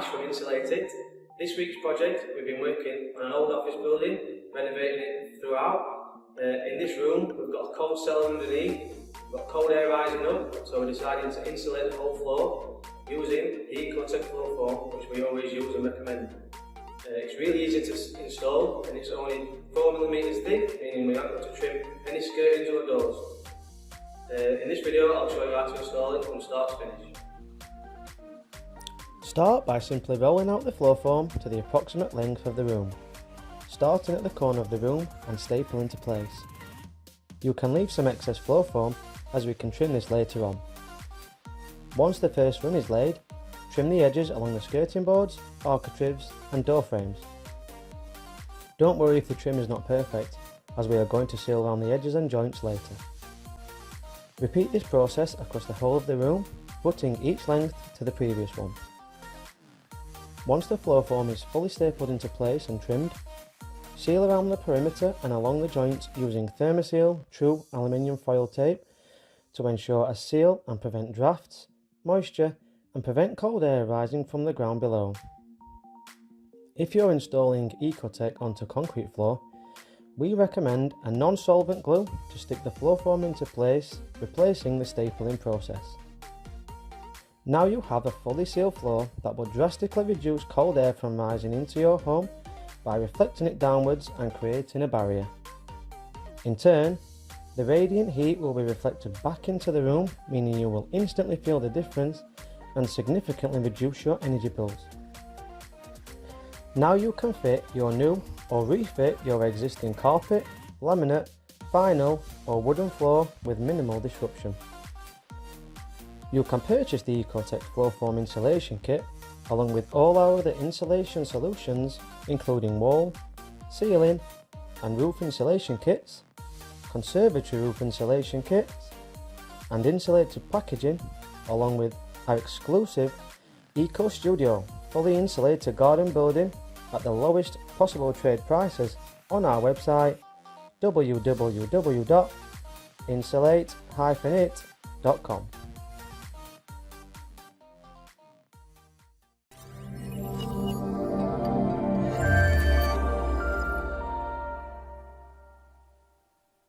Ash from Insulate. This week's project, we've been working on an old office building, renovating it throughout. In this room, we've got a cold cellar underneath, we've got cold air rising up, so we're deciding to insulate the whole floor using the EcoTec floor foam, which we always use and recommend. It's really easy to install, and it's only 4mm thick, meaning we haven't got to trim any skirtings or doors. In this video, I'll show you how to install it from start to finish. Start by simply rolling out the floor foam to the approximate length of the room, starting at the corner of the room and staple into place. You can leave some excess floor foam as we can trim this later on. Once the first run is laid, trim the edges along the skirting boards, architraves and door frames. Don't worry if the trim is not perfect, as we are going to seal around the edges and joints later. Repeat this process across the whole of the room, footing each length to the previous one. Once the floor foam is fully stapled into place and trimmed, seal around the perimeter and along the joints using Thermoseal True Aluminium foil tape to ensure a seal and prevent drafts, moisture and prevent cold air rising from the ground below. If you're installing EcoTec onto concrete floor, we recommend a non-solvent glue to stick the floor foam into place, replacing the stapling process. Now you have a fully sealed floor that will drastically reduce cold air from rising into your home by reflecting it downwards and creating a barrier. In turn, the radiant heat will be reflected back into the room, meaning you will instantly feel the difference and significantly reduce your energy bills. Now you can fit your new or refit your existing carpet, laminate, vinyl or wooden floor with minimal disruption. You can purchase the EcoTec floor foam insulation kit along with all our other insulation solutions including wall, ceiling and roof insulation kits, conservatory roof insulation kits and insulated packaging, along with our exclusive Eco Studio fully insulated garden building at the lowest possible trade prices on our website www.insulate-it.com.